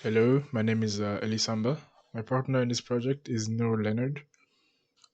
Hello, my name is Samba. My partner in this project is Leonnard.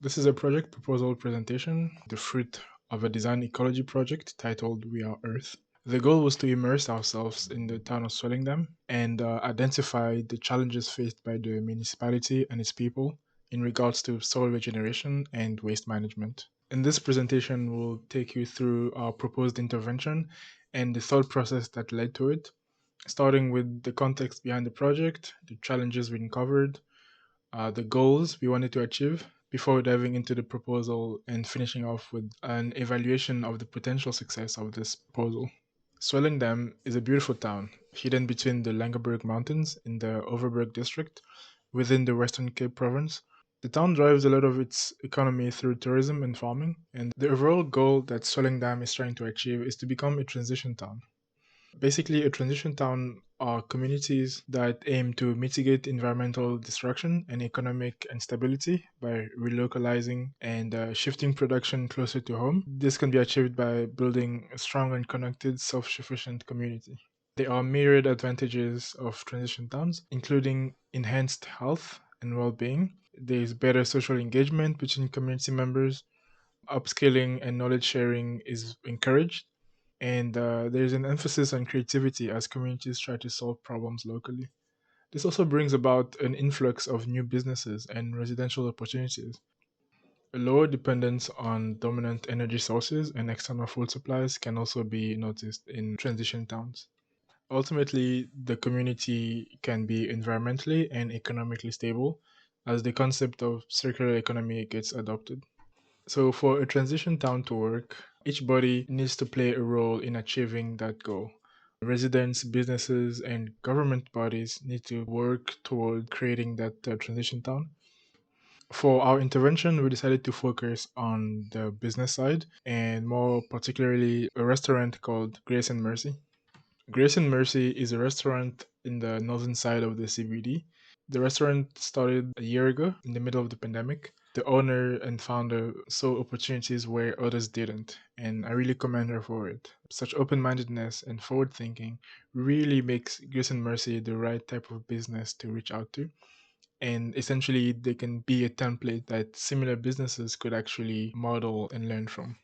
This is a project proposal presentation, the fruit of a design ecology project titled We Are Earth. The goal was to immerse ourselves in the town of Swellendam and identify the challenges faced by the municipality and its people in regards to soil regeneration and waste management. In this presentation, we'll take you through our proposed intervention and the thought process that led to it, starting with the context behind the project, the challenges we uncovered, the goals we wanted to achieve, before diving into the proposal and finishing off with an evaluation of the potential success of this proposal. Swellendam is a beautiful town, hidden between the Langeberg Mountains in the Overberg district within the Western Cape province. The town drives a lot of its economy through tourism and farming, and the overall goal that Swellendam is trying to achieve is to become a transition town. Basically, a transition town are communities that aim to mitigate environmental destruction and economic instability by relocalizing and shifting production closer to home. This can be achieved by building a strong and connected, self sufficient community. There are myriad advantages of transition towns, including enhanced health and well being. There is better social engagement between community members, upskilling and knowledge sharing is encouraged, and there's an emphasis on creativity as communities try to solve problems locally. This also brings about an influx of new businesses and residential opportunities. A lower dependence on dominant energy sources and external food supplies can also be noticed in transition towns. Ultimately, the community can be environmentally and economically stable as the concept of circular economy gets adopted. So, for a transition town to work, each body needs to play a role in achieving that goal. Residents, businesses, and government bodies need to work toward creating that transition town. For our intervention, we decided to focus on the business side and more particularly a restaurant called Grace and Mercy. Grace and Mercy is a restaurant in the northern side of the CBD. The restaurant started a year ago in the middle of the pandemic. The owner and founder saw opportunities where others didn't, and I really commend her for it. Such open mindedness and forward thinking really makes Grace and Mercy the right type of business to reach out to. And essentially, they can be a template that similar businesses could actually model and learn from.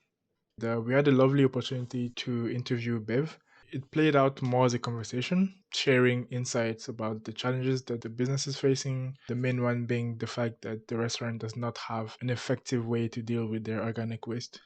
We had a lovely opportunity to interview Bev. It played out more as a conversation, sharing insights about the challenges that the business is facing, the main one being the fact that the restaurant does not have an effective way to deal with their organic waste.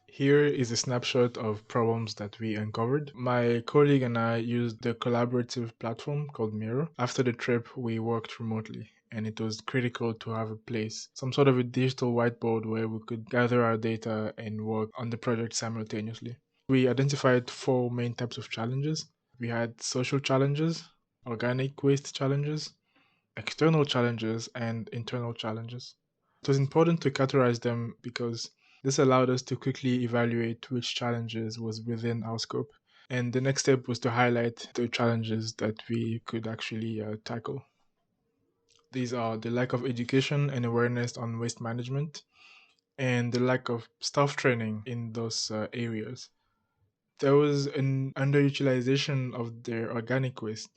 Here is a snapshot of problems that we uncovered. My colleague and I used the collaborative platform called Miro. After the trip, we worked remotely, and it was critical to have a place, some sort of a digital whiteboard where we could gather our data and work on the project simultaneously. We identified four main types of challenges. We had social challenges, organic waste challenges, external challenges, and internal challenges. It was important to categorize them because this allowed us to quickly evaluate which challenges was within our scope. And the next step was to highlight the challenges that we could actually tackle. These are the lack of education and awareness on waste management and the lack of staff training in those areas. There was an underutilization of their organic waste.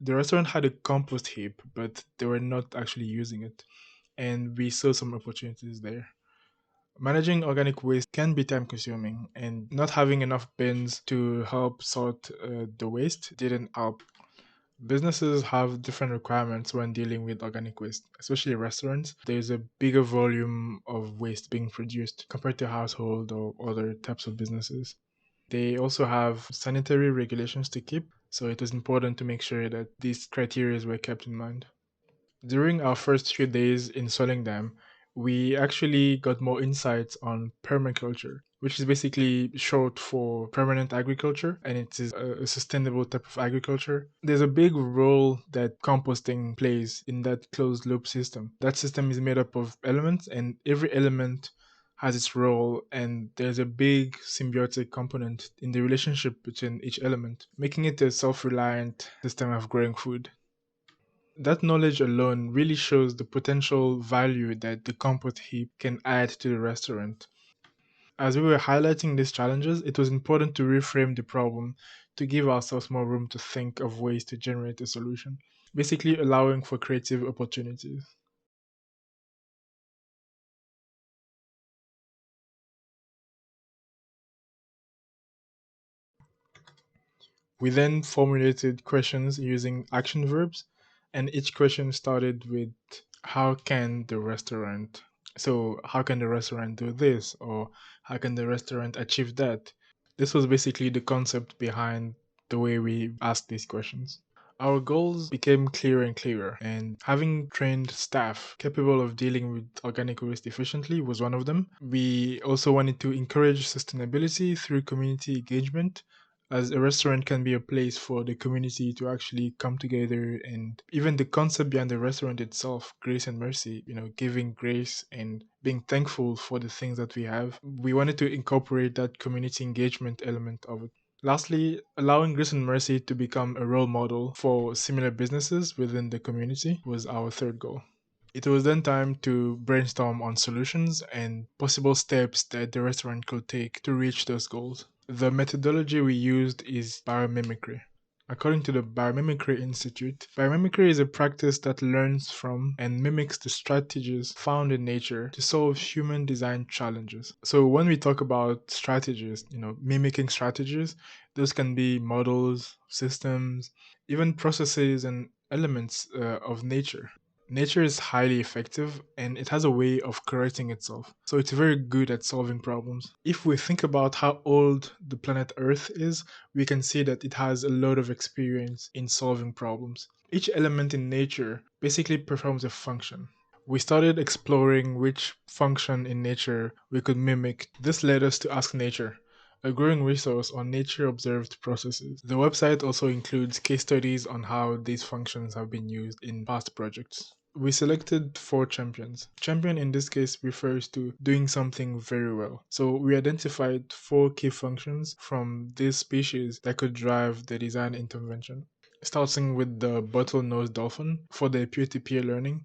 The restaurant had a compost heap, but they were not actually using it, and we saw some opportunities there. Managing organic waste can be time consuming, and not having enough bins to help sort the waste didn't help. Businesses have different requirements when dealing with organic waste, especially restaurants. There's a bigger volume of waste being produced compared to household or other types of businesses. They also have sanitary regulations to keep, so it is important to make sure that these criteria were kept in mind. During our first few days in Swellendam, we actually got more insights on permaculture, which is basically short for permanent agriculture, and it is a sustainable type of agriculture. There's a big role that composting plays in that closed loop system. That system is made up of elements, and every element has its role, and there's a big symbiotic component in the relationship between each element, making it a self reliant system of growing food. That knowledge alone really shows the potential value that the compost heap can add to the restaurant. As we were highlighting these challenges, it was important to reframe the problem to give ourselves more room to think of ways to generate a solution, basically allowing for creative opportunities. We then formulated questions using action verbs, and each question started with how can the restaurant? So, how can the restaurant do this? Or how can the restaurant achieve that? This was basically the concept behind the way we asked these questions. Our goals became clearer and clearer, and having trained staff capable of dealing with organic waste efficiently was one of them. We also wanted to encourage sustainability through community engagement, as a restaurant can be a place for the community to actually come together, and even the concept behind the restaurant itself, grace and mercy, giving grace and being thankful for the things that we have. We wanted to incorporate that community engagement element of it. Lastly, allowing Grace and Mercy to become a role model for similar businesses within the community was our third goal. It was then time to brainstorm on solutions and possible steps that the restaurant could take to reach those goals. The methodology we used is biomimicry. According to the Biomimicry Institute, biomimicry is a practice that learns from and mimics the strategies found in nature to solve human design challenges. So when we talk about strategies, mimicking strategies, those can be models, systems, even processes and elements of nature. Nature is highly effective and it has a way of correcting itself. So it's very good at solving problems. If we think about how old the planet Earth is, we can see that it has a lot of experience in solving problems. Each element in nature basically performs a function. We started exploring which function in nature we could mimic. This led us to Ask Nature, a growing resource on nature observed processes. The website also includes case studies on how these functions have been used in past projects. We selected four champions. Champion in this case refers to doing something very well. So we identified four key functions from this species that could drive the design intervention. Starting with the bottlenose dolphin for the peer-to-peer learning.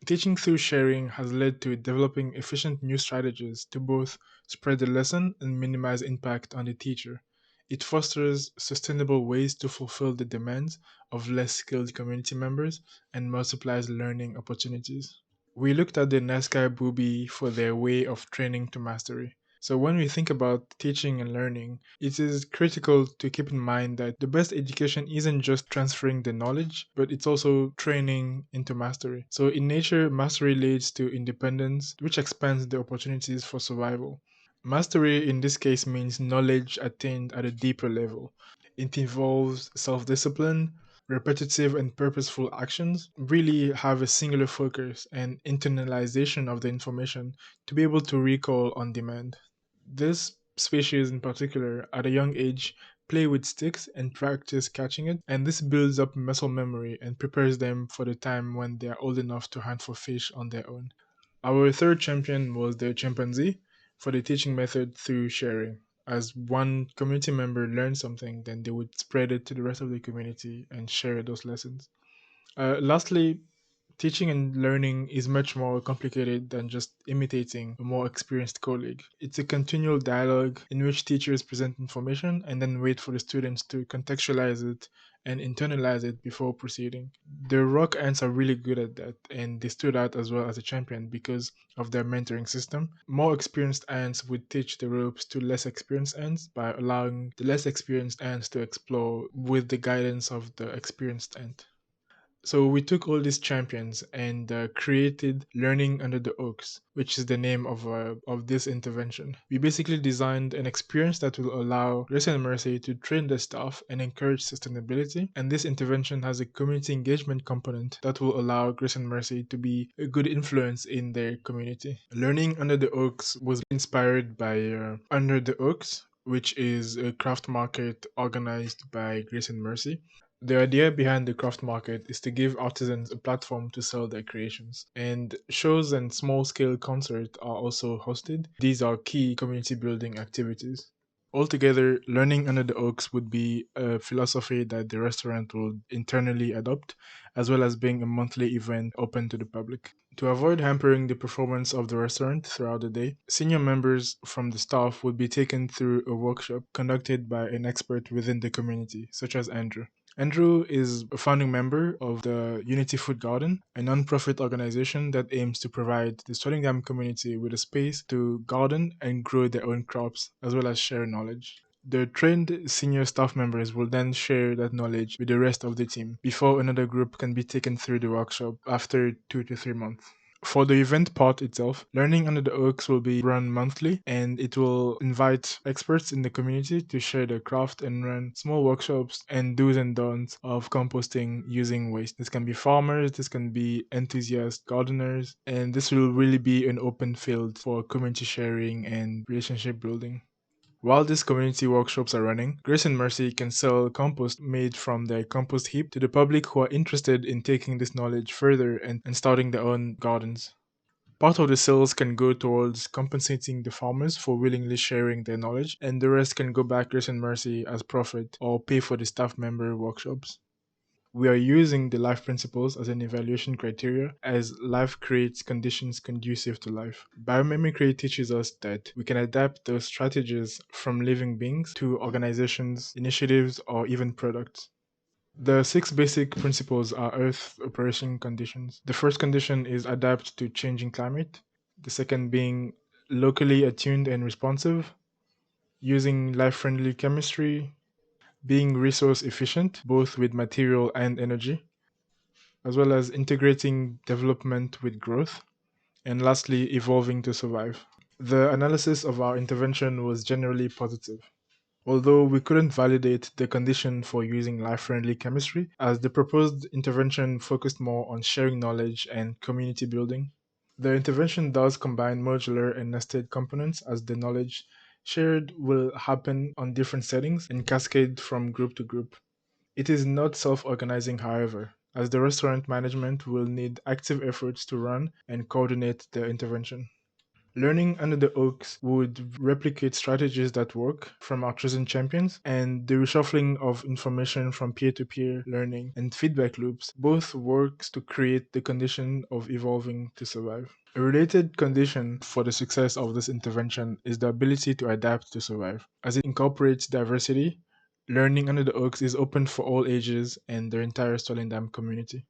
Teaching through sharing has led to developing efficient new strategies to both spread the lesson and minimize impact on the teacher. It fosters sustainable ways to fulfill the demands of less skilled community members and multiplies learning opportunities. We looked at the Nazca Booby for their way of training to mastery. So, when we think about teaching and learning, it is critical to keep in mind that the best education isn't just transferring the knowledge, but it's also training into mastery. So, in nature, mastery leads to independence, which expands the opportunities for survival. Mastery in this case means knowledge attained at a deeper level. It involves self discipline, repetitive and purposeful actions, really have a singular focus and internalization of the information to be able to recall on demand. This species in particular, at a young age, play with sticks and practice catching it, and this builds up muscle memory and prepares them for the time when they are old enough to hunt for fish on their own. Our third champion was the chimpanzee for the teaching method through sharing. As one community member learned something, then they would spread it to the rest of the community and share those lessons. Lastly, teaching and learning is much more complicated than just imitating a more experienced colleague. It's a continual dialogue in which teachers present information and then wait for the students to contextualize it and internalize it before proceeding. The rock ants are really good at that, and they stood out as well as a champion because of their mentoring system. More experienced ants would teach the ropes to less experienced ants by allowing the less experienced ants to explore with the guidance of the experienced ant. So we took all these champions and created Learning Under the Oaks, which is the name of this intervention. We basically designed an experience that will allow Grace and Mercy to train their staff and encourage sustainability. And this intervention has a community engagement component that will allow Grace and Mercy to be a good influence in their community. Learning Under the Oaks was inspired by Under the Oaks, which is a craft market organized by Grace and Mercy. The idea behind the craft market is to give artisans a platform to sell their creations, and shows and small scale concerts are also hosted. These are key community building activities. Altogether, learning under the oaks would be a philosophy that the restaurant would internally adopt, as well as being a monthly event open to the public. To avoid hampering the performance of the restaurant throughout the day, senior members from the staff would be taken through a workshop conducted by an expert within the community, such as Andrew. Andrew is a founding member of the Unity Food Garden, a non-profit organization that aims to provide the Swellendam community with a space to garden and grow their own crops, as well as share knowledge. The trained senior staff members will then share that knowledge with the rest of the team before another group can be taken through the workshop after 2 to 3 months. For the event part itself, Learning Under the Oaks will be run monthly and it will invite experts in the community to share their craft and run small workshops and do's and don'ts of composting using waste. This can be farmers, this can be enthusiast gardeners, and this will really be an open field for community sharing and relationship building. While these community workshops are running, Grace and Mercy can sell compost made from their compost heap to the public who are interested in taking this knowledge further and starting their own gardens. Part of the sales can go towards compensating the farmers for willingly sharing their knowledge, and the rest can go back Grace and Mercy as profit or pay for the staff member workshops. We are using the life principles as an evaluation criteria as life creates conditions conducive to life. Biomimicry teaches us that we can adapt those strategies from living beings to organizations, initiatives, or even products. The six basic principles are Earth operation conditions. The first condition is adapt to changing climate. The second being locally attuned and responsive, using life friendly chemistry, being resource efficient, both with material and energy, as well as integrating development with growth, and lastly, evolving to survive. The analysis of our intervention was generally positive, although we couldn't validate the condition for using life friendly chemistry, as the proposed intervention focused more on sharing knowledge and community building. The intervention does combine modular and nested components, as the knowledge shared will happen on different settings and cascade from group to group. It is not self organizing, however, as the restaurant management will need active efforts to run and coordinate the intervention. Learning under the oaks would replicate strategies that work from our chosen champions, and the reshuffling of information from peer to peer learning and feedback loops both works to create the condition of evolving to survive. A related condition for the success of this intervention is the ability to adapt to survive. As it incorporates diversity, learning under the oaks is open for all ages and the entire Swellendam community.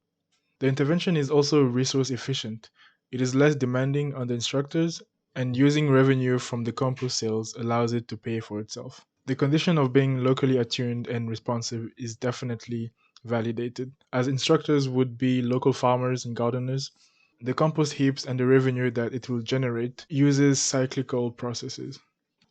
The intervention is also resource efficient. It is less demanding on the instructors, and using revenue from the compost sales allows it to pay for itself. The condition of being locally attuned and responsive is definitely validated, as instructors would be local farmers and gardeners. The compost heaps and the revenue that it will generate uses cyclical processes.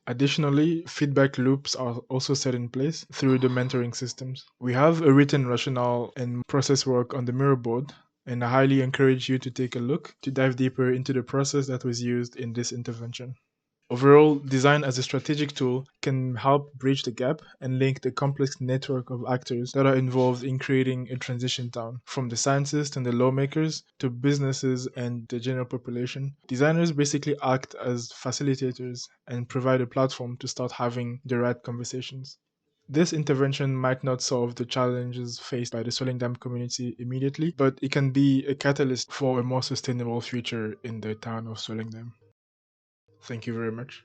Additionally, feedback loops are also set in place through the mentoring systems. We have a written rationale and process work on the mirror board, and I highly encourage you to take a look to dive deeper into the process that was used in this intervention. Overall, design as a strategic tool can help bridge the gap and link the complex network of actors that are involved in creating a transition town, from the scientists and the lawmakers to businesses and the general population. Designers basically act as facilitators and provide a platform to start having the right conversations. This intervention might not solve the challenges faced by the Swellendam community immediately, but it can be a catalyst for a more sustainable future in the town of Swellendam. Thank you very much.